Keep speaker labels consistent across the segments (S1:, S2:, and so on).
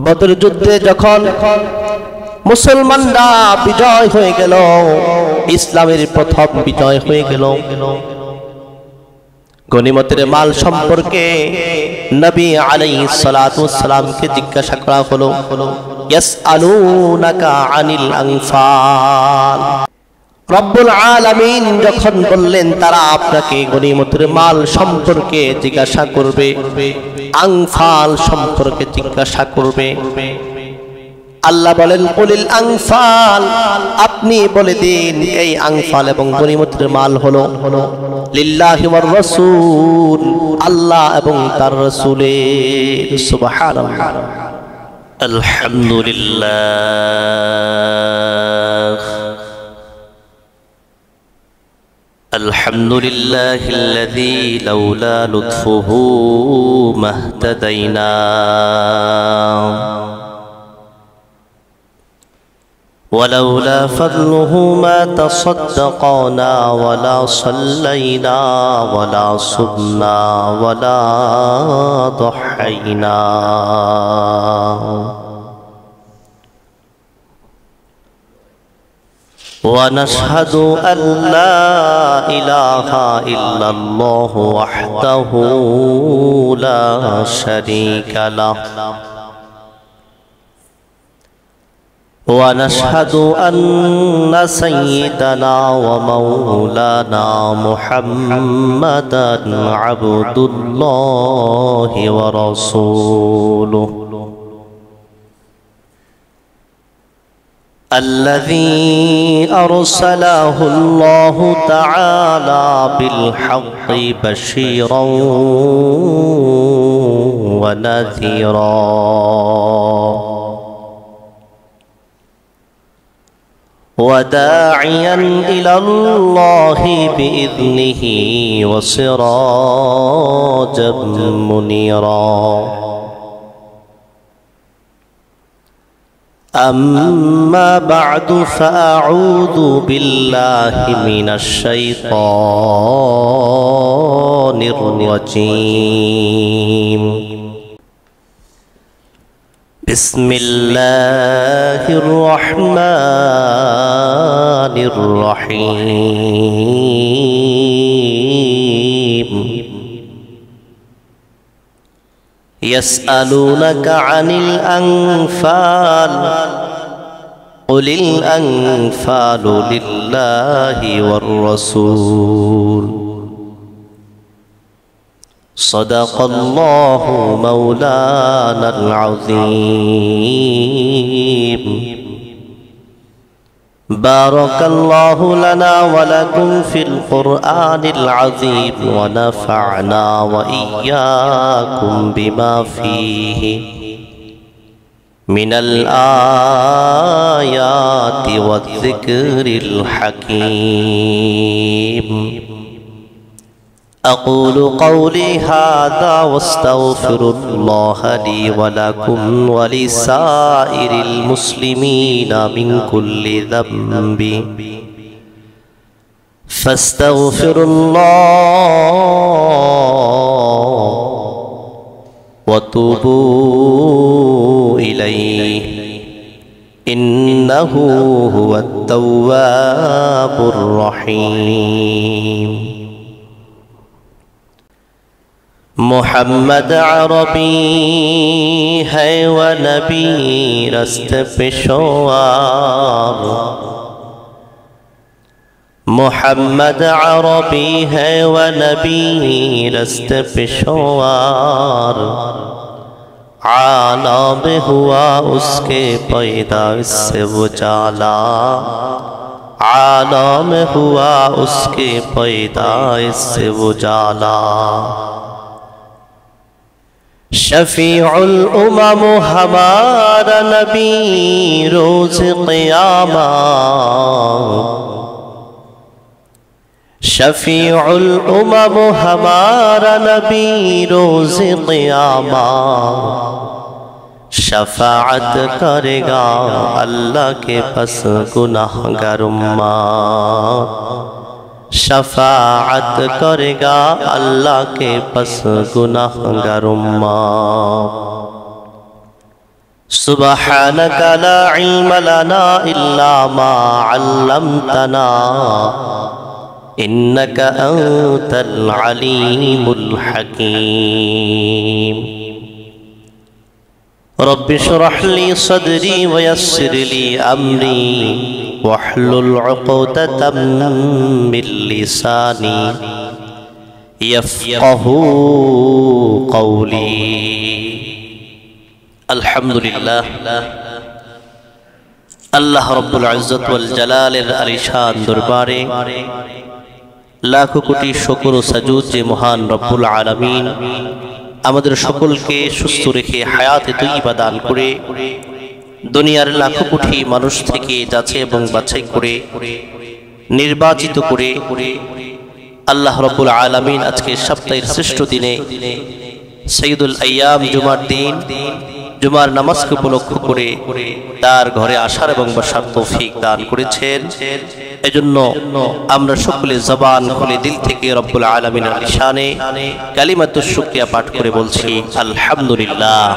S1: বদর যুদ্ধে যখন মুসলমানরা বিজয় হয়ে গেল, ইসলামের প্রথম বিজয় হয়ে গেল, গনিমতের মাল সম্পর্কে নবী আলাইহিস সালাতু ওয়াস সালামকে জিজ্ঞাসা করা হলো, ইয়াসআলুনাকা আনিল আনফাল। রব্বুল আলামিন যখন বললেন তারা আপনাকে গনিমতের মাল সম্পর্কে জিজ্ঞাসা করবে, আনফাল সম্পর্কে জিজ্ঞাসা করবে, আল্লাহ বলেন কুলিল আনফাল, আপনি বলে দিন এই আনফাল এবং গনিমতের মাল হলো লিল্লাহি ওয়ার রাসূল, আল্লাহ এবং তার রাসূলের। সুবহানাল্লাহ। আলহামদুলিল্লাহ আলহামদুলিল্লাহিল্লাযী লাউলা লুতফুহু মাহতাদাইনা ولولا فضله ما تصدقنا ولا صلينا ولا صمنا ولا ضحينا ونشهد أن لا إله إلا الله وحده لا شريك له ونشهد أن سيدنا ومولانا محمدا عبد الله ورسوله الذي أرسله الله تعالى بالحق بشيرا ونذيرا وداعيا إلى الله بإذنه وسراجا منيرا أما بعد فأعوذ بالله من الشيطان الرجيم بسم الله الرحمن الرحيم يسألونك عن الأنفال قل الأنفال لله والرسول صدق الله مولانا العظيم بارك الله لنا ولكم في القرآن العظيم ونفعنا وإياكم بما فيه من الآيات والذكر الحكيم أقول قولي هذا واستغفر الله لي ولكم ولسائر المسلمين من كل ذنب فاستغفروا الله وتوبوا إليه إنه هو التواب الرحيم محمد عربی ہے و نبی رست پیشوار محمد عربی ہے و نبی رست پیشوار عالم ہوا اس کے پیدائش سے وہ جالا عالم ہوا اس کے پیدائش سے وہ جالا شفیع الامم ہمارا نبی روز قیامت شفیع الامم ہمارا نبی روز قیامت شفاعت کرے گا اللہ کے پس گناہگار امت شفاعت کرے گا اللہ کے پس گناہگار امت سبحانك لا علم لنا إلا ما علمتنا إنك أنت العليم الحكيم رب اشرح لي صدري ويسر لي أمري واحلل عقدة من لساني يفقهوا قولي الحمد لله আল্লাহ রব্বুল ইজ্জত ওয়াল জালালের আলিশান দরবারে লাখো কোটি শুকর ও সাজুদ যে মহান রব্বুল আলামিন আমাদের সকলকে সুস্থ রেখে হায়াতে তৈয়বা দান করে দুনিয়ার লাখো কোটি মানুষ থেকে যাচাই এবং বাছাই করে নির্বাচিত করে আল্লাহ রব্বুল আলামিন আজকে সপ্তাহের শ্রেষ্ঠ দিনে সাইয়্যিদুল আইয়াম জুমার দিন জুমার নামাজকে উপলক্ষ করে তার ঘরে আসার এবং বসার তৌফিক দান করেছেন। এজন্য আমরা সকলে জবান খুলে দিল থেকে রব্বুল আলামিনের শানে কালিমাতুশ শুকরিয়া পাঠ করে বলছি আলহামদুলিল্লাহ।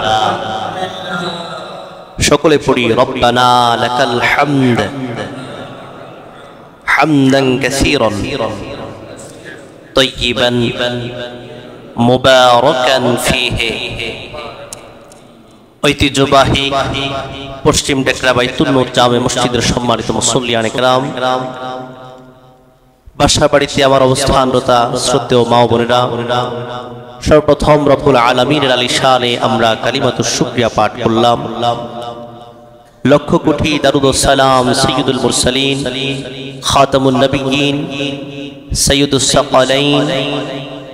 S1: সকলে পড়ি রব্বানা লাকাল হামদ হামদান কাসীরান তাইয়িবান মুবারাকান ফীহি। ঐতিহ্যবাহী পশ্চিম ডেকরা বাইতুল নূর জামে মসজিদের সম্মানিত মুসল্লিয়ানে কেরাম, বাসা বাড়িতে আমার অবস্থানরতা শ্রদ্ধেয় মা বোনেরা, সর্বপ্রথম রব্বুল আলামিনের আলিশানে আমরা কালিমাতুশ শুকরিয়া পাঠ করলাম। লক্ষ কোটি দারুদ ও সালাম সাইয়্যিদুল মুরসালিন খাতামুন নবিয়্যিন সাইয়্যিদুস সাকালাইন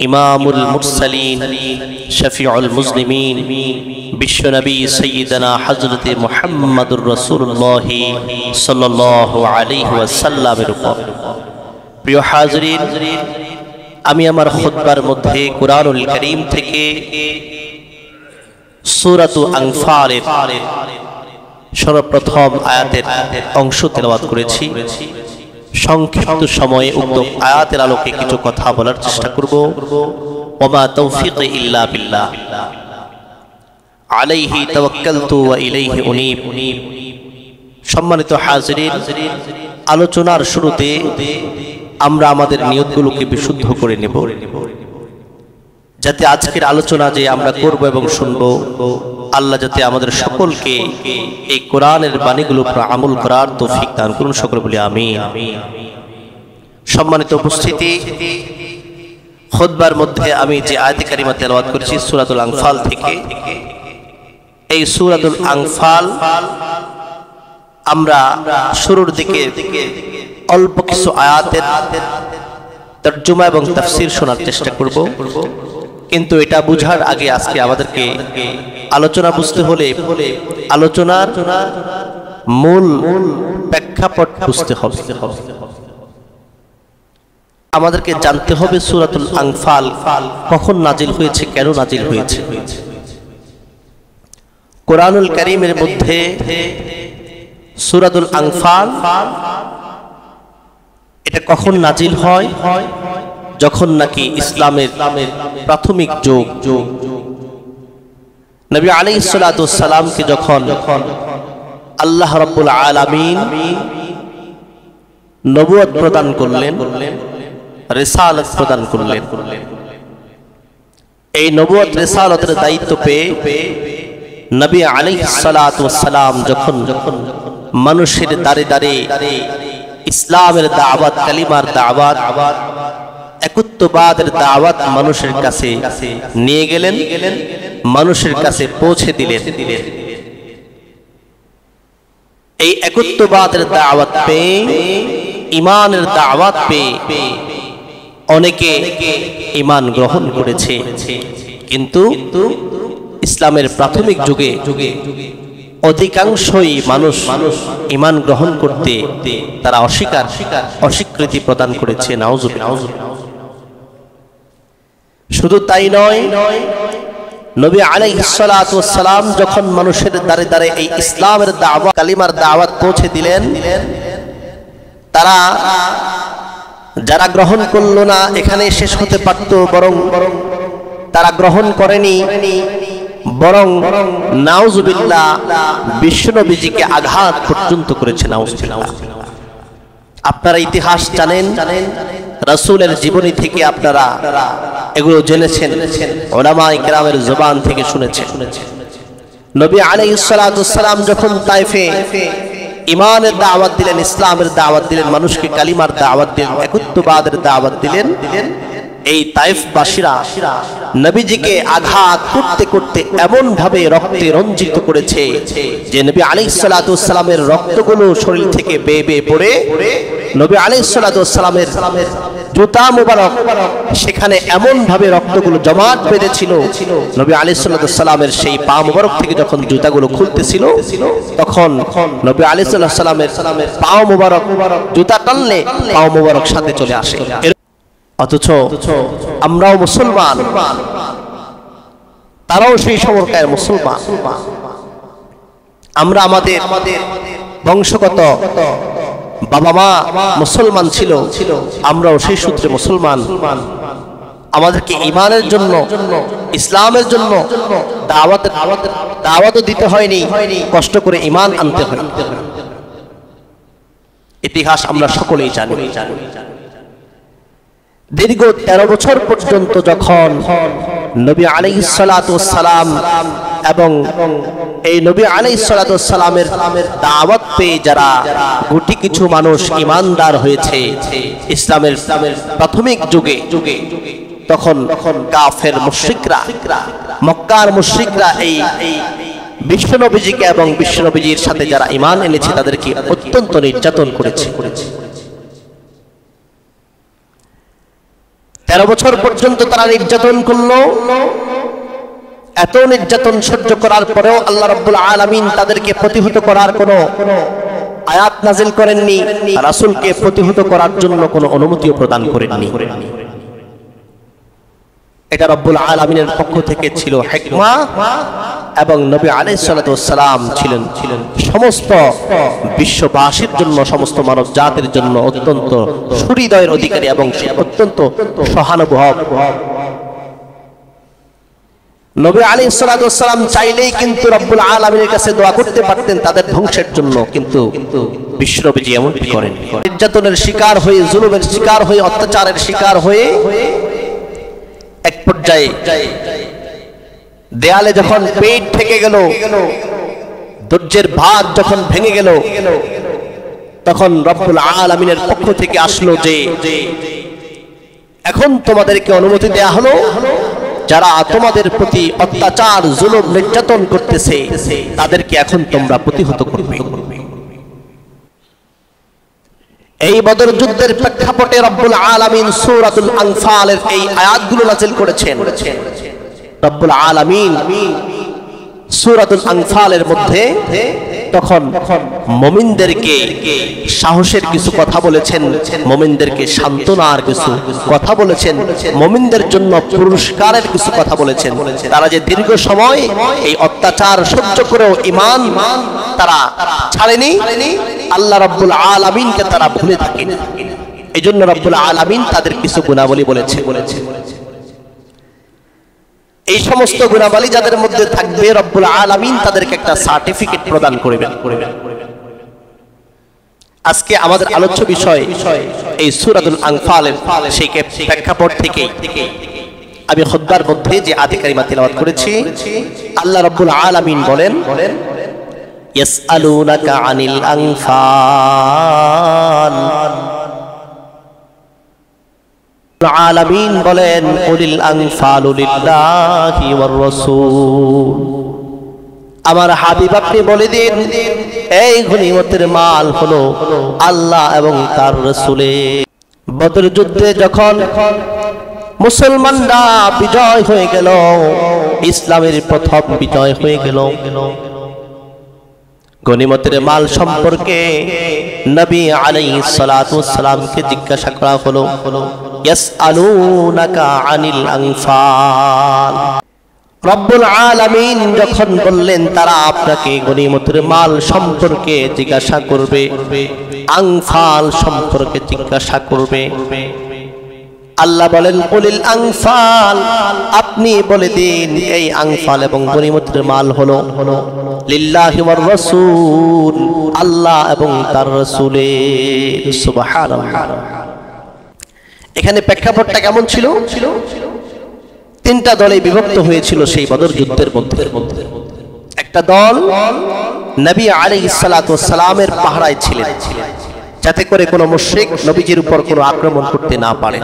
S1: ইমামুল মুরসালিন শফিউল মুজলিমিন বিশ্বনবী সাইয়্যিদানা হযরতে মুহাম্মদুর রাসূলুল্লাহ সাল্লাল্লাহু আলাইহি ওয়াসাল্লামের উপর। প্রিয় হাজিরিন, আমি আমার খুতবার মধ্যে কুরআনুল কারীম থেকে সূরাতুল আনফালের সর্বপ্রথম আয়াতের অংশ তেলাওয়াত করেছি। সংক্ষিপ্ত সময়ে উক্ত আয়াতের আলোকে কিছু কথা বলার চেষ্টা করব। ওমা তৌফিক ইল্লা বিল্লাহ আলাইহি তাওয়াক্কালতু ওয়া ইলাইহি উনীব। সম্মানিত হাজিরিন, আলোচনার শুরুতে আমরা আমাদের নিয়তগুলোকে বিশুদ্ধ করে নেব, যাতে আজকের আলোচনা যে আমরা করব এবং শুনব, আল্লাহ যাতে আমাদের সকলকে এই কোরআনের বাণীগুলোর উপর আমল করার তৌফিক দান করুন। সকলে বলি আমিন। সম্মানিত উপস্থিতি, খুতবার মধ্যে আমি যে আয়াতে কারিমা তেলাওয়াত করেছি সূরাতুল আনফাল থেকে, এই সূরাতুল আনফাল আমরা শুরুর দিকে অল্প কিছু আয়াতের তরজমা এবং তাফসীর শোনার চেষ্টা করব। কিন্তু এটা বুঝার আগে আজকে আমাদেরকে আলোচনা বুঝতে হলে আলোচনার মূল প্রেক্ষাপট বুঝতে হবে। আমাদেরকে জানতে হবে সূরাতুল আনফাল কখন নাজিল হয়েছে, কেন নাজিল হয়েছে। কোরআনুল কারীমের মধ্যে সূরাতুল আনফাল এটা কখন নাজিল হয়, যখন নাকি ইসলামের প্রাথমিক যুগ, নবী আলাইহিস সালাতু ওয়াস সালামকে যখন আল্লাহ রাব্বুল আলামিন নবুয়ত প্রদান করলেন, রিসালাত প্রদান করলেন। এই নবুয়ত রিসালাতের দায়িত্ব পেয়ে নবী আলাইহিস সালাতু ওয়াস সালাম যখন মানুষের দাঁড়ে দাঁড়ে ইসলামের দাওয়াত, কালিমার দাওয়াত, একত্ববাদের দাওয়াত মানুষের কাছে নিয়ে গেলেন, মানুষের কাছে পৌঁছে দিলেন। এই একত্ববাদের দাওয়াত পেয়ে, ঈমানের দাওয়াত পেয়ে অনেকে ঈমান গ্রহণ করেছে, কিন্তু ইসলামের প্রাথমিক যুগে অধিকাংশই মানুষ ঈমান গ্রহণ করতে তারা অস্বীকৃতি প্রদান করেছে। নাউজুবিল্লাহ। শুধু তাই নয়, নবী আলাইহিস সালাতু ওয়াস সালাম যখন মানুষের দ্বারে দ্বারে এই ইসলামের দাওয়াত, কালিমার দাওয়াত পৌঁছে দিলেন, তারা যারা গ্রহণ করলো না এখানে শেষ হতে পারত, বরং তারা গ্রহণ করেনি, বরং নাউজুবিল্লাহ বিশ্বনবীজিকে আঘাত পর্যন্ত করেছে। নাউজুবিল্লাহ। আপনারা ইতিহাস জানেন, রাসূলের জীবনী থেকে আপনারা এগুলো জেনেছেন, উলামায়ে কেরামের জবান থেকে শুনেছেন। নবী আলাইহিস সালাতু ওয়াস সালাম যখন তায়েফে ঈমানের দাওয়াত দিলেন, ইসলামের দাওয়াত দিলেন, মানুষকে কালিমার দাওয়াত দিলেন, একত্ববাদের দাওয়াত দিলেন, এই তায়েফবাসীরা নবীজিকে আঘাত করতে করতে এমন ভাবে রক্তে রঞ্জিত করেছে যে নবী আলাইহিস সালাতু ওয়াস সালামের রক্তগুলো শরীর থেকে বেয়ে বেয়ে পড়ে নবী আলাইহিস সালাতু ওয়াস সালামের জুতা মুবারক সেখানে এমন ভাবে রক্তগুলো জমাট বেঁধেছিল, নবী আলাইহিস সালাতু ওয়াস সালামের সেই পা মুবারক থেকে যখন জুতাগুলো খুলতেছিল তখন নবী আলাইহিস সালাতু ওয়াস সালামের পা মুবারক জুতা টানলে পা মুবারক সাথে চলে আসে। অথচ আমরাও মুসলমান, তারাও সেই সময়কার মুসলমান। আমরা আমাদের বংশগত বাবা মা মুসলমান ছিল, আমরাও সেই সূত্রে মুসলমান। আমাদেরকে ঈমানের জন্য, ইসলামের জন্য দাওয়াতও দিতে হয়নি, কষ্ট করে ঈমান আনতে হয়। ইতিহাস আমরা সকলেই জানি। দীর্ঘ 13 বছর পর্যন্ত যখন নবী আলাইহিস সালাতু ওয়াস সালাম এবং এই নবী আলাইহিস সালাতু ওয়াস সালামের দাওয়াত পেয়ে যারা গুটি কিছু মানুষ ঈমানদার হয়েছে ইসলামের প্রাথমিক যুগে, তখন কাফের মুশরিকরা, মক্কার মুশরিকরা এই বিশ্বনবীজিকে এবং বিশ্বনবীজির সাথে যারা ঈমান এনেছে তাদেরকে অত্যন্ত নির্যাতন করেছে। 13 বছর পর্যন্ত তারা নির্যাতন করলো। এত নির্যাতন সহ্য করার পরেও আল্লাহ রাব্বুল আলামিন তাদেরকে প্রতিহত করার কোনো আয়াত নাজিল করেননি, রাসূলকে প্রতিহত করার জন্য কোনো অনুমতিও প্রদান করেননি। এটা রাব্বুল আলামিনের পক্ষ থেকে ছিল হিকমা, এবং নবী আলাইহিস সালাতু ওয়াস সালাম ছিলেন সমস্ত বিশ্ববাসীর জন্য, সমস্ত মানব জাতির জন্য অত্যন্ত সুহৃদয়ের অধিকারী এবং অত্যন্ত সহানুভব। নবী আলাইহিস সালাতু ওয়াস সালাম চাইলেই কিন্তু রব্বুল আলামিনের কাছে দোয়া করতে পারতেন তাদের ধ্বংসের জন্য, কিন্তু বিশ্বনবীজি এমনটি করেন। নির্যাতনের শিকার হয়ে, জুলুমের শিকার হয়ে, অত্যাচারের শিকার হয়ে এক পর্যায়ে দেয়ালে যখন পেট থেকে গেল, ধৈর্যের ভাত যখন ভেঙে গেল, তখন রব্বুল আলামিনের পক্ষ থেকে আসলো যে এখন তোমাদেরকে অনুমতি দেয়া হলো, যারা তোমাদের প্রতি অত্যাচার, জুলুম, নির্যাতন করতেছে তাদেরকে এখন তোমরা প্রতিহত করবে। এই বদর যুদ্ধের প্রেক্ষাপটে রব্বুল আলামিন সূরাতুল আনফালের এই আয়াতগুলো নাযিল করেছেন। রব্বুল আলামিন সূরাতুল আনফালের মধ্যে তখন মুমিনদেরকে সাহসের কিছু কথা বলেছেন, মুমিনদেরকে সান্ত্বনার কিছু কথা বলেছেন, মুমিনদের জন্য পুরস্কারের কিছু কথা বলেছেন। তারা যে দীর্ঘ সময় এই অত্যাচার সহ্য করেও ঈমান তারা ছাড়েনি, আল্লাহ রাব্বুল আলামিনকে তারা ভুলে থাকেনি। এজন্য রাব্বুল আলামিন তাদের কিছু গুণাবলী বলেছে। এই সমস্ত গুণাবলী যাদের মধ্যে থাকবে রব্বুল আলামিন তাদেরকে একটা সার্টিফিকেট প্রদান করবেন। আজকে আমাদের আলোচ্য বিষয় এই সূরাতুল আনফালের সেই প্রেক্ষাপট থেকে আমি খুতবার মধ্যে যে আয়াত কারিমা তেলাওয়াত করেছি, আল্লাহ রাব্বুল আলামিন বলেন, ইয়াসআলুনাকা আনিল আনফাল, আলামিন বলেন উলিল আনফালু লিল্লাহি ওয়ার রাসূল, আমার হাবিব আপনি বলে দিন এই গনিমতের মাল হলো আল্লাহ এবং তার রাসূলের। বদর যুদ্ধে যখন মুসলমানরা বিজয় হয়ে গেল, ইসলামের প্রথম বিজয় হয়ে গেল, গনিমতের মাল সম্পর্কে নবী আলাইহিস সালাতু ওয়াস সালামকে জিজ্ঞাসা করা হলো, ইয়াসআলুনাকা আনিল আনফাল। রব্বুল আলামিন যখন বললেন তারা আপনাকে গনিমতের মাল সম্পর্কে জিজ্ঞাসা করবে, আনফাল সম্পর্কে জিজ্ঞাসা করবে, আল্লাহ বলেন কুলিল আনফাল, আপনি বলে দিন এই আনফাল এবং গনিমতের মাল হলো লিল্লাহি ওয়ার রাসূল, আল্লাহ এবং তার রাসূলের। সুবহানাল্লাহ। এখানে প্রেক্ষাপটটা কেমন ছিল? তিনটা দলে বিভক্ত হয়েছিল সেই বদর যুদ্ধের মধ্যে। একটা দল নবী আলাইহিস সালাতু ওয়াস সালামের পাহারায় ছিলেন, যাতে করে কোনো মুশরিক নবীজির উপর কোনো আক্রমণ করতে না পারে।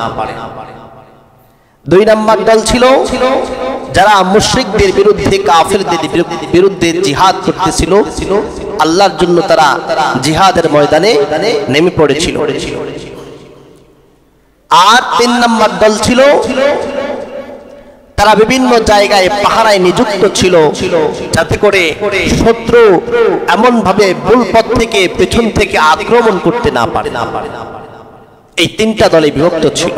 S1: দুই নাম্বার দল ছিল যারা মুশরিকদের বিরুদ্ধে, কাফেরদের বিরুদ্ধে জিহাদ করতেছিল, আল্লাহর জন্য তারা জিহাদের ময়দানে নেমে পড়েছিল। আর তিন নাম্বার দল ছিল তারা বিভিন্ন জায়গায় পাহারায় নিযুক্ত ছিল, যাতে করে শত্রু এমন ভাবে ভুল পথ থেকে, পেছন থেকে আক্রমণ করতে না পারে। এই তিনটা দলে বিভক্ত ছিল।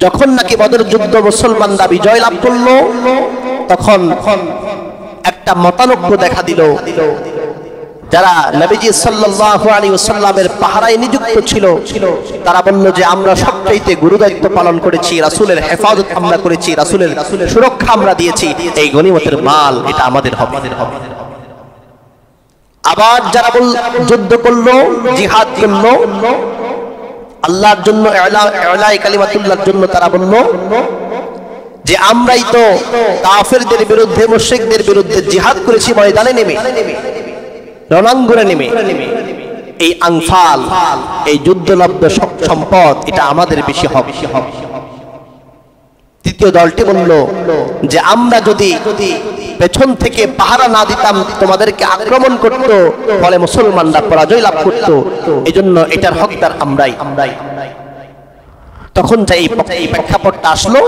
S1: যখন নাকি বদর যুদ্ধ মুসলমানরা বিজয় লাভ করলো, তখন একটা মতানৈক্য দেখা দিল। যারা নবীজি সাল্লাল্লাহু আলাইহি ওয়াসাল্লামের পাহারায় নিযুক্ত ছিল, তারা বলল যে আমরা সবচাইতে গুরুদায়িত্ব পালন করেছি, রাসূলের হেফাজত আমরা করেছি, রাসূলের সুরক্ষা আমরা দিয়েছি, এই গনিমতের মাল এটা আমাদের হবে। আবার যারা যুদ্ধ করলো, জিহাদ করলো আল্লাহর জন্য, ইলাহি কালিমাতুল্লাহর জন্য, তারা বলল যে আমরাই তো কাফেরদের বিরুদ্ধে, মুশরিকদের বিরুদ্ধে জিহাদ করেছি ময়দানে নেমে, রণাঙ্গনে নেমে। এই আনফাল, এই যুদ্ধলব্ধ সম্পদ এটা আমাদের বেশি হবে। তৃতীয় দলটি বলল যে আমরা যদি পেছন থেকে পাহারা না দিতাম, তোমাদেরকে আক্রমণ করত, ফলে মুসলমানরা পরাজয় লাভ করত, এজন্য এটার হকদার আমরাই। তখন যে এই প্রেক্ষাপটটা আসলো,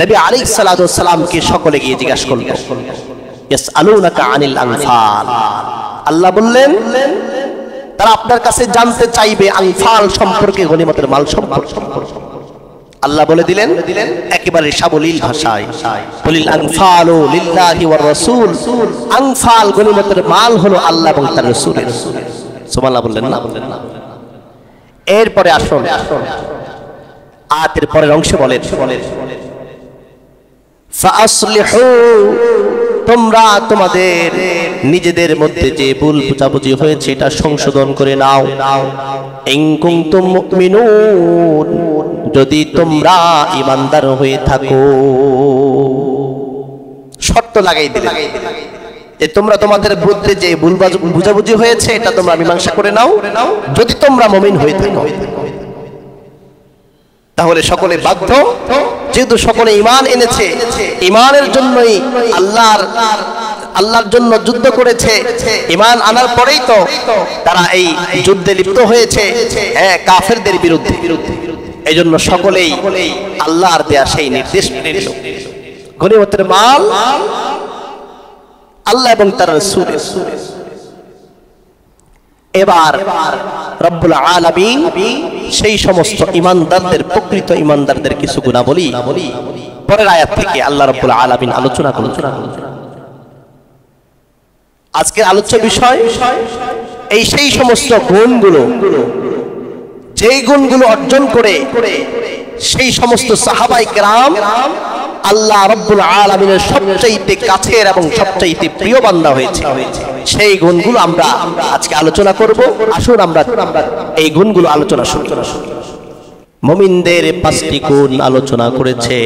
S1: নবী আলাইহিস সালাতু ওয়াস সালামকে সকলে গিয়ে জিজ্ঞাসা করল, ইয়াসআলুনাকা আনিল আনফাল। আল্লাহ বললেন তারা আপনার কাছে জানতে চাইবে আনফাল সম্পর্কে, গনিমতের মাল সম্পর্কে। আল্লাহ বলে দিলেন একেবারে সাবলীল ভাষায়, কুলিল আনফালু লিল্লাহি ওয়ার রাসূল, আনফাল গনিমতের মাল হলো আল্লাহ এবং তার রাসূলের। সুবহানাল্লাহ বললেন না? এরপরে আসুন আয়াতের পরের অংশে বলেন ফাআসলিহু, তোমরা তোমাদের নিজেদের মধ্যে যে ভুল বুঝাবুঝি হয়েছে এটা সংশোধন করে নাও। ইন কুনতুম মুমিনুন, যদি তোমরা ঈমানদার হয়ে থাকো। শর্ত লাগাই দিলেন যে তোমরা তোমাদের মধ্যে যে ভুল বুঝাবুঝি হয়েছে এটা তোমরা মীমাংসা করে নাও, যদি তোমরা মুমিন হয়ে থাকো। তাহলে সকলে বাধ্য, যেহেতু সকলে ঈমান এনেছে, ঈমানের জন্যই আল্লাহর জন্য যুদ্ধ করেছে, ঈমান আনার পরেই তো তারা এই যুদ্ধে লিপ্ত হয়েছে কাফেরদের বিরুদ্ধে। এইজন্য সকলেই আল্লাহর দেয়া সেই নির্দেশ মেনে নিল। গনিমতের মাল আল্লাহ এবং তার রাসূলের। এবার রব্বুল আলামিন সেই সমস্ত ঈমানদারদের, প্রকৃত ঈমানদারদের কিছু গুণাবলী পরের আয়াত থেকে আল্লাহ রব্বুল আলামিন আলোচনা করলেন। আজকের আলোচ্য বিষয় এই সেই সমস্ত গুণগুলো, যেই গুণগুলো অর্জন করে সেই সমস্ত সাহাবায়ে কেরাম আল্লাহ রব্বুল আলামিনের সবচাইতে কাছের এবং সবচাইতে প্রিয় বান্দা হয়েছে। সেই গুণগুলো আমরা আজকে আলোচনা করব। আসুন আমরা এই গুণগুলো আলোচনা শুনি। মুমিনদের 5টি গুণ আলোচনা করেছে।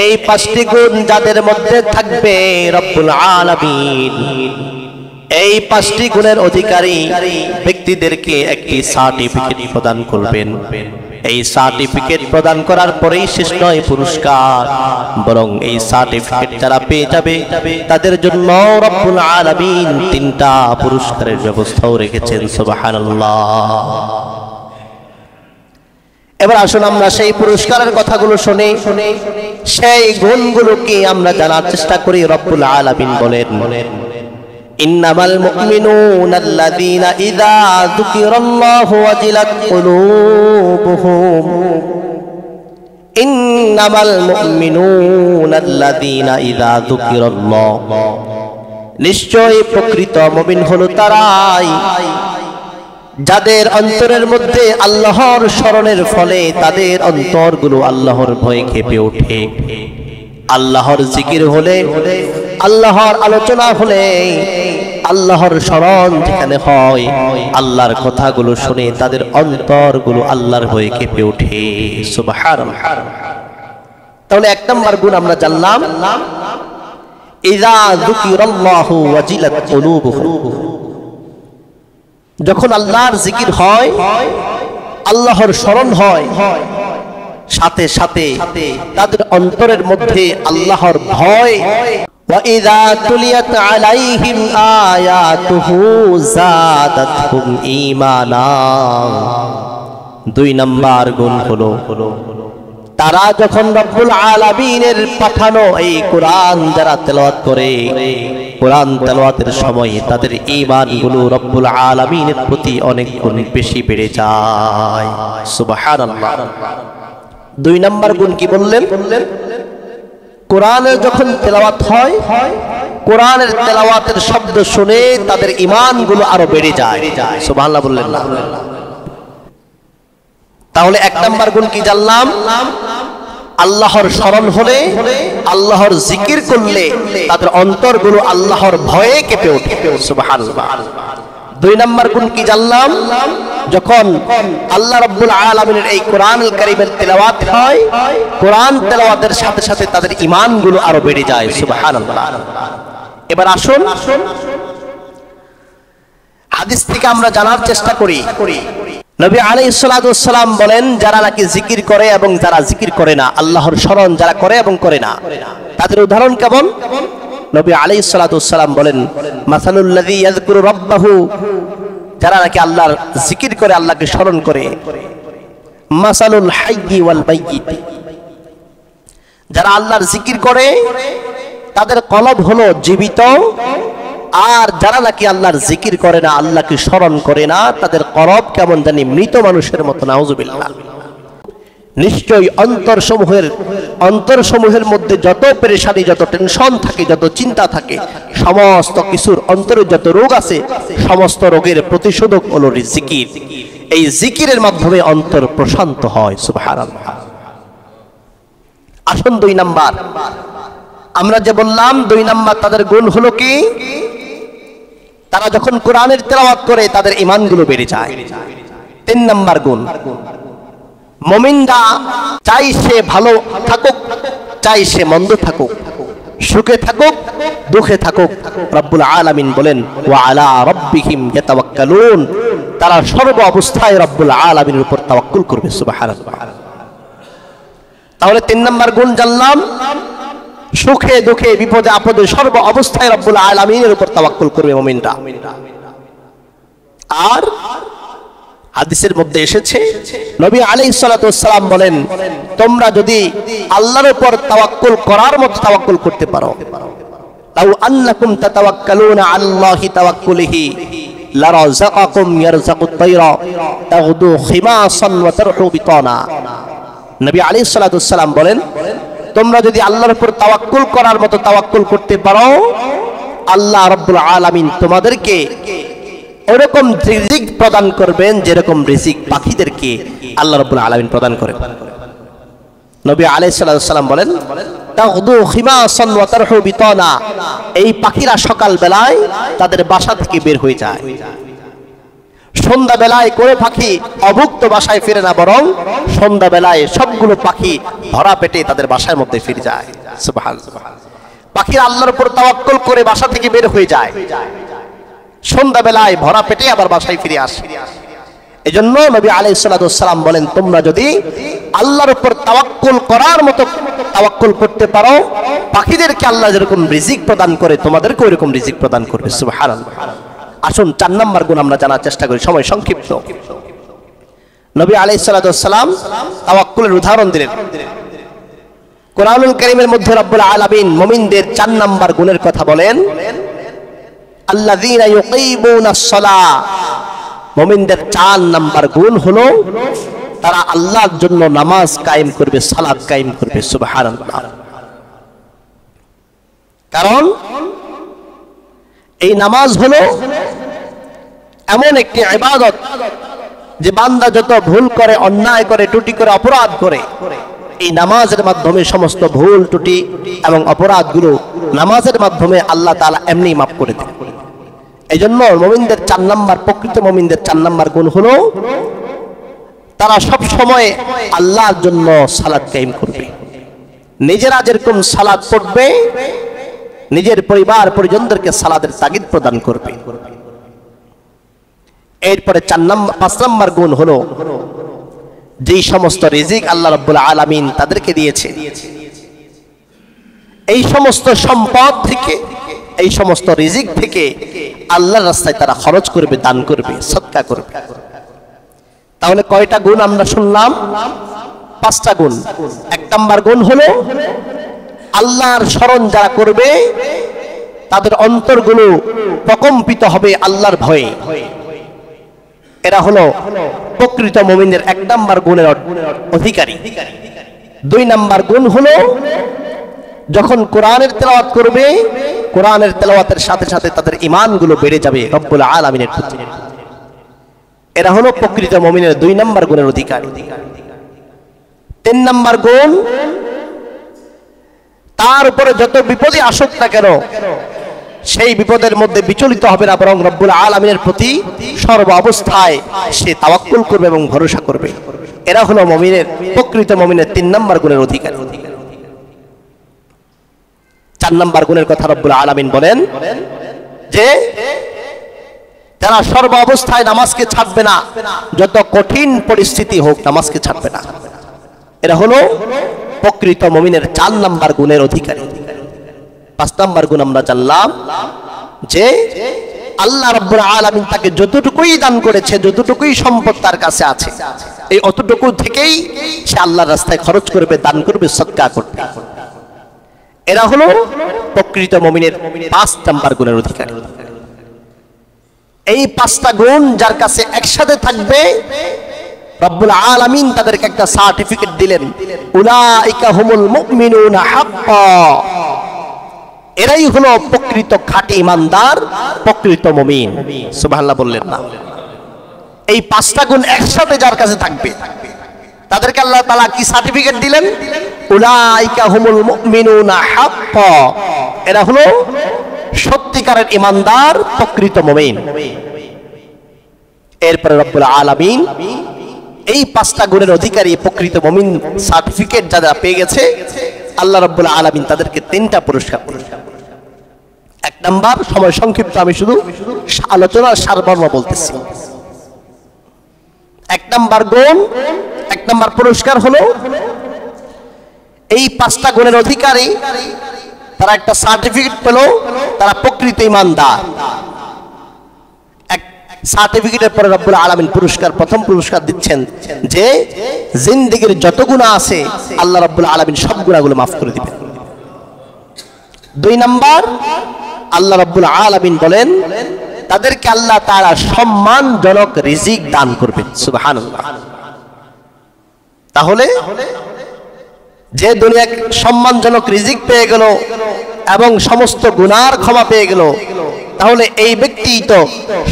S1: এই 5টি গুণ যাদের মধ্যে থাকবে, রব্বুল আলামিন এই 5টি গুণের অধিকারী ব্যক্তিদেরকে একটি সার্টিফিকেট প্রদান করবেন। এই সার্টিফিকেট প্রদান করার পরেই শেষ নয় পুরস্কার, বরং এই সার্টিফিকেট যারা পেয়ে যাবে তাদের জন্য রব্বুল আলামিন 3টা পুরস্কারের ব্যবস্থাও রেখেছেন। সুবহানাল্লাহ। এবার আসুন আমরা সেই পুরস্কারের কথাগুলো শুনে সেই গুণগুলোকে আমরা জানার চেষ্টা করি। রব্বুল আলামিন বলেন ইন্নামাল মুমিনুনা আল্লাযীনা ইযা যুকিরাল্লাহু ওয়াজিলাত কুলুবুহুম। ইন্নামাল মুমিনুনা আল্লাযীনা ইযা যুকিরাল্লাহ, নিশ্চয় প্রকৃত মুমিন হলো তারাই যাদের অন্তরের মধ্যে আল্লাহর স্মরণের ফলে তাদের অন্তরগুলো আল্লাহর ভয়ে কেঁপে ওঠে। আল্লাহর জিকির হলে, আল্লাহর আলোচনা হলে, আল্লাহর স্মরণ যেখানে হয়, আল্লাহর কথাগুলো শুনে তাদের অন্তরগুলো আল্লাহর ভয়ে কেঁপে ওঠে। সুবহানাল্লাহ। তাহলে এক নম্বর গুণ আমরা জানলাম, ইযা যুকিরাল্লাহু ওয়াজিলাত কুলুবুহুম, যখন আল্লাহর জিকির হয়, আল্লাহর স্মরণ হয়, সাথে সাথে তাদের অন্তরের মধ্যে আল্লাহর ভয়। ওয়াইযা তুলিয়াত আলাইহিম আয়াতুহু যাদাতহুম ঈমানা, দুই নাম্বার গুণ হলো তারা যখন রব্বুল আলামিনের পাঠানো এই কোরআন যারা তেলাওয়াত করে, কোরআন তেলাওয়াতের সময় তাদের ঈমানগুলো রব্বুল আলামিনের প্রতি অনেক গুণ বেশি বেড়ে যায়। সুবহানাল্লাহ। দুই নাম্বার গুণ কি বললেন? কোরআনের যখন তেলাওয়াত হয়, কোরআনের তেলাওয়াতের শব্দ শুনে তাদের ঈমানগুলো আরো বেড়ে যায়। সুবহানাল্লাহ বললেন না? তাহলে এক নাম্বার গুণ কি জানলাম? আল্লাহর স্মরণ হলে, আল্লাহর জিকির করলে তাদের অন্তরগুলো আল্লাহর ভয়ে কেঁপে ওঠে। সুবহানাল্লাহ। দুই নাম্বার গুণ কি জানলাম? যখন আল্লাহ রাব্বুল আলামিনের এই কোরআনুল কারীমের তেলাওয়াত হয়, কোরআন তেলাওয়াতের সাথে সাথে তাদের ঈমানগুলো আরো বেড়ে যায়। সুবহানাল্লাহ। এবার আসুন হাদিস থেকে আমরা জানার চেষ্টা করি, নবী আলাইহিস সালাতু ওয়াস সালাম বলেন, যারা নাকি জিকির করে এবং যারা জিকির করে না, আল্লাহর স্মরণ যারা করে এবং করে না, তাদের উদাহরণ কেমন? নবী আলাইহিস সালাতু ওয়াস সালাম বলেন, মাসালুল লাযী ইয়াযকুরু রাব্বাহু, যারা নাকি আল্লাহর জিকির করে, আল্লাহকে স্মরণ করে, মাসালুল হাইয়্যি ওয়াল মাইয়্যিত, যারা আল্লাহর জিকির করে তাদের কলব হলো জীবিত, আর যারা নাকি আল্লাহর জিকির করে না, আল্লাহকে স্মরণ করে না, তাদের কলব কেমন জানি মৃত মানুষের মতো। নাউযুবিল্লাহ। নিশ্চয়ই অন্তরসমূহের মধ্যে যত পেরেশানি, যত টেনশন থাকে, যত চিন্তা থাকে, সমস্ত কিছুর অন্তরে যত রোগ আছে, সমস্ত রোগের প্রতিষেধক হলো জিকির। এই জিকিরের মাধ্যমে অন্তর প্রশান্ত হয়। সুবহানাল্লাহ। আসুন দুই নাম্বার, আমরা যে বললাম দুই নাম্বার তাদের গুণ হলো কি? তারা যখন কোরআনের তেলাওয়াত করে তাদের ঈমানগুলো বেড়ে যায়। তিন নাম্বার গুণ, মুমিনরা চাই সে ভালো থাকুক, চাই সে মন্দ থাকুক, সুখে থাকুক, দুঃখে থাকুক, রব্বুল আলামিন বলেন, ওয়া আলা রাব্বিহিম ইয়াতাওয়াক্কালুন, তারা সর্ব অবস্থায় রব্বুল আলামিনের উপর তাওয়াক্কুল করবে। সুবহানাল্লাহ। তাহলে তিন নাম্বার গুণ জানলাম, সুখে দুঃখে বিপদে আপদে সর্ব অবস্থায় রব্বুল আলামিনের উপর তাওয়াক্কুল করবে মুমিনরা। আর হাদিসের মধ্যে এসেছে, নবী আলাইহিস সালাতু ওয়াস সালাম বলেন, তোমরা যদি আল্লাহর উপর তাওয়াক্কুল করার মতো তাওয়াক্কুল করতে পারো, লাউ আন্নাকুম তাতাওয়াক্কালুনা আল্লাহি তাওয়াক্কুলিহি লারাযাকাকুম ইয়ারযাকুত তায়রা তাগদু খিমাসান ওয়া তারহু বিতানা। নবী আলাইহিস সালাতু ওয়াস সালাম বলেন, তোমরা যদি আল্লাহর উপর তাওয়াক্কুল করার মতো তাওয়াক্কুল করতে পারো, আল্লাহ রাব্বুল আলামিন তোমাদেরকে এরকম রিজিক প্রদান করবেন যেরকম রিজিক পাখিদেরকে আল্লাহ রাব্বুল আলামিন প্রদান করেন। নবী আলাইহিস সালাম বলেন, তাগদু খিমাসান ওয়া তারহু বিতানা, এই পাখিরা সকাল বেলায় তাদের বাসা থেকে বের হয়ে যায়, সন্ধ্যা বেলায় করে পাখি অভুক্ত বাসায় ফিরে না, বরং সন্ধ্যা বেলায় সবগুলো পাখি ভরা পেটে তাদের বাসার মধ্যে ফিরে যায়। সুবহানাল্লাহ। পাখিরা আল্লাহর উপর তাওয়াক্কুল করে বাসা থেকে বের হয়ে যায়, সন্ধ্যা বেলায় ভরা পেটে আবার বাসায় ফিরে আসে। এজন্য নবী আলাইহিস সালাতু ওয়াস সালাম বলেন, তোমরা যদি আল্লাহর উপর তাওয়াক্কুল করার মতো তাওয়াক্কুল করতে পারো, পাখিদেরকে আল্লাহ যেরকম রিজিক প্রদান করে তোমাদেরকে ওইরকম রিজিক প্রদান করবে। সুবহানাল্লাহ। আসুন চার নাম্বার গুণ আমরা জানার চেষ্টা করি, সময় সংক্ষিপ্ত। নবী আলাইহিস সালাতু ওয়াস সালাম তাওয়াক্কুলের উদাহরণ দিলেন। কোরআনুল কারীমের মধ্যে রব্বুল আলামিন মুমিনদের চার নাম্বার গুণের কথা বলেন, আল্লাযীনা ইউকীমুনাস সালাহ। মুমিনদের চার নাম্বার গুণ হলো তারা আল্লাহর জন্য নামাজ কায়েম করবে, সালাত কায়েম করবে। সুবহানাল্লাহ। কারণ এই নামাজ হলো এমন একটি ইবাদত যে বান্দা যত ভুল করে, অন্যায় করে, ত্রুটি করে, অপরাধ করে, এই নামাজের মাধ্যমে সমস্ত ভুল ত্রুটি এবং অপরাধগুলো নামাজের মাধ্যমে আল্লাহ তাআলা এমনি মাফ করে দেন। এই জন্য মুমিনদের 4 নাম্বার, প্রকৃত মুমিনদের 4 নাম্বার গুণ হলো তারা সব সময় আল্লাহর জন্য সালাত কায়েম করবে। নিজেরা যেরকম সালাত পড়বে, নিজের পরিবার পরিজনদেরকে সালাতের তাগিদ প্রদান করবে। এরপরে 5 নাম্বার গুণ হলো যেই সমস্ত রিজিক আল্লাহ রাব্বুল আলামিন তাদেরকে দিয়েছে, এই সমস্ত সম্পদ থেকে, এই সমস্ত রিজিক থেকে আল্লাহর রাস্তায় তারা খরচ করবে, দান করবে, সদকা করবে। তাহলে কয়টা গুণ আমরা শুনলাম? 5টা গুণ। 1 নাম্বার গুণ হলো আল্লাহর স্মরণ যারা করবে তাদের অন্তরগুলো প্রকম্পিত হবে আল্লাহর ভয়ে। এরা হলো প্রকৃত মুমিনের 1 নাম্বার গুণের অধিকারী। 2 নাম্বার গুণ হলো যখন কোরআনের তেলাওয়াত করবে, কোরআনের তেলাওয়াতের সাথে সাথে তাদের ঈমানগুলো বেড়ে যাবে রব্বুল আলামিনের প্রতি। এরা হলো প্রকৃত মুমিনের 2 নাম্বার গুণের অধিকারী। 3 নাম্বার গুণ, তার উপরে যত বিপদই আসুক না কেন সেই বিপদের মধ্যে বিচলিত হবে না, বরং রব্বুল আলামিনের প্রতি সর্ব অবস্থায় সে তাওয়াক্কুল করবে এবং ভরসা করবে। এরা হলো মুমিনের, প্রকৃত মুমিনের 3 নাম্বার গুণের অধিকারী। 4 নাম্বার গুণের কথা রব্বুল আলামিন বলেন যে তারা সর্ব অবস্থায় নামাজকে ছাড়বে না, যত কঠিন পরিস্থিতি হোক নামাজকে ছাড়বে না। এরা হলো প্রকৃত মুমিনের 4 নাম্বার গুণের অধিকারী। 5 নাম্বার গুণ আমরা জানলাম যে আল্লাহ রাব্বুল আলামিন তাকে যতটুকুই দান করেছে, যতটুকুই সম্পদ তার কাছে আছে, এই অতটুকু থেকেই সে আল্লাহর রাস্তায় খরচ করবে, দান করবে, সদকা করবে। এরা হলো প্রকৃত মুমিনের 5 নাম্বার গুণের অধিকারী। এই 5টা গুণ যার কাছে একসাথে থাকবে রব্বুল আলামিন তাদেরকে একটা সার্টিফিকেট দিলেন, উলাইকা হুমুল মুমিনুনা হাক্কা। এরাই হলো প্রকৃত খাঁটি ঈমানদার, প্রকৃত মুমিন। সুবহানাল্লাহ বললেন না? এই 5টা গুণ একসাথে যার কাছে থাকবে তাদেরকে আল্লাহ তাআলা কি সার্টিফিকেট দিলেন? উলাইকা হুমুল মুমিনুনা হাক্কা। এরা হলো সত্যিকারের ঈমানদার, প্রকৃত মুমিন। এরপরে রব্বুল আলামিন এই 5টা গুণের অধিকারী প্রকৃত মুমিন সার্টিফিকেট যারা পেয়ে গেছে, আল্লাহ রাব্বুল আলামিন তাদেরকে 3টা পুরস্কার। 1 নাম্বার, সময় সংক্ষিপ্ত, আমি শুধু আলোচনার সারমর্ম বলতেছি। 1 নাম্বার গুণ, 1 নাম্বার পুরস্কার হলো এই 5টা গুণের অধিকারী তারা একটা সার্টিফিকেট পেল, তারা প্রকৃত ঈমানদার। সার্টিফিকেটের পরে রব্বুল আলামিন পুরস্কার, প্রথম পুরস্কার দিচ্ছেন যে জিন্দেগীর যত গুনাহ আছে আল্লাহ রাব্বুল আলামিন সব গুনাহগুলো মাফ করে দিবেন। 2 নাম্বার, আল্লাহ রাব্বুল আলামিন বলেন তাদেরকে আল্লাহ তাআলা সম্মানজনক রিজিক দান করবেন। সুবহানাল্লাহ। তাহলে যে দুনিয়ায় সম্মানজনক রিজিক পেয়ে গেল এবং সমস্ত গুনার ক্ষমা পেয়ে গেল, তাহলে এই ব্যক্তি তো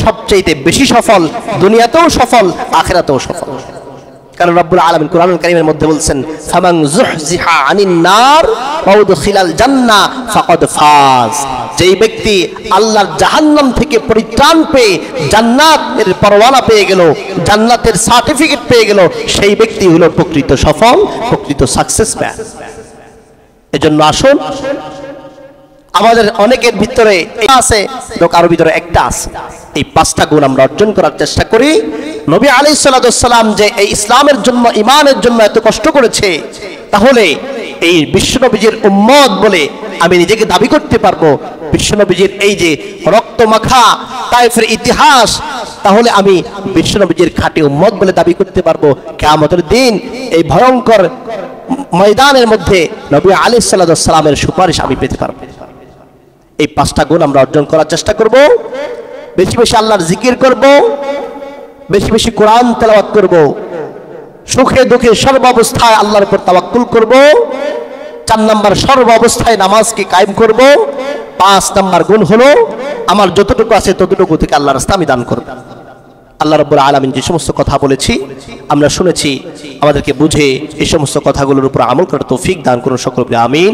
S1: সবচেয়ে বেশি সফল, দুনিয়াতেও সফল, আখিরাতেও সফল। কারণ রব্বুল আলামিন কোরআনুল কারীমের মধ্যে বলছেন, ফামান যুহজিহা আনিন নার ওয়া উদখিলাল জান্নাহ ফাকাদ ফাজ। যেই ব্যক্তি আল্লাহর জাহান্নাম থেকে পরিত্রাণ পেয়ে জান্নাতের পরওয়ানা পেয়ে গেল, জান্নাতের সার্টিফিকেট পেয়ে গেল, সেই ব্যক্তি হলো প্রকৃত সফল, প্রকৃত সাকসেস ম্যান। এজন্য আসুন, আমাদের অনেকের ভিতরে আছে, কারো ভিতরে একটা আছে, এই 5টা গুণ আমরা অর্জন করার চেষ্টা করি। নবী আলাইহিস সালাম যে এই ইসলামের জন্য, ঈমানের জন্য এত কষ্ট করেছে, তাহলে এই বিশ্বনবীর উম্মত বলে আমি নিজেকে দাবি করতে পারবো। বিশ্বনবীর এই যে রক্তমাখা তায়েফের ইতিহাস, তাহলে আমি বিশ্বনবীর খাঁটি উম্মত বলে দাবি করতে পারবো। কিয়ামতের দিন এই ভয়ঙ্কর ময়দানের মধ্যে নবী আলাইহিস সালামের সুপারিশ আমি পেতে পারবো। এই 5টা গুণ আমরা অর্জন করার চেষ্টা করব। বেশি বেশি আল্লাহর জিকির করব, বেশি বেশি কোরআন তেলাওয়াত করব, সুখে দুঃখে সর্ব অবস্থায় আল্লাহর উপর তাওয়াক্কুল করব। 4 নাম্বার, সর্ব অবস্থায় নামাজকে কায়েম করব। 5 নাম্বার গুণ হলো আমার যতটুকু আছে ততটুকু থেকে আল্লাহর রাস্তায় আমি দান করব। আল্লাহ রাব্বুল আলামিন যে সমস্ত কথা বলেছি, আমরা শুনেছি, আমাদেরকে বুঝে এই সমস্ত কথাগুলোর উপর আমল করার তৌফিক দান করুন সকলকে, আমিন।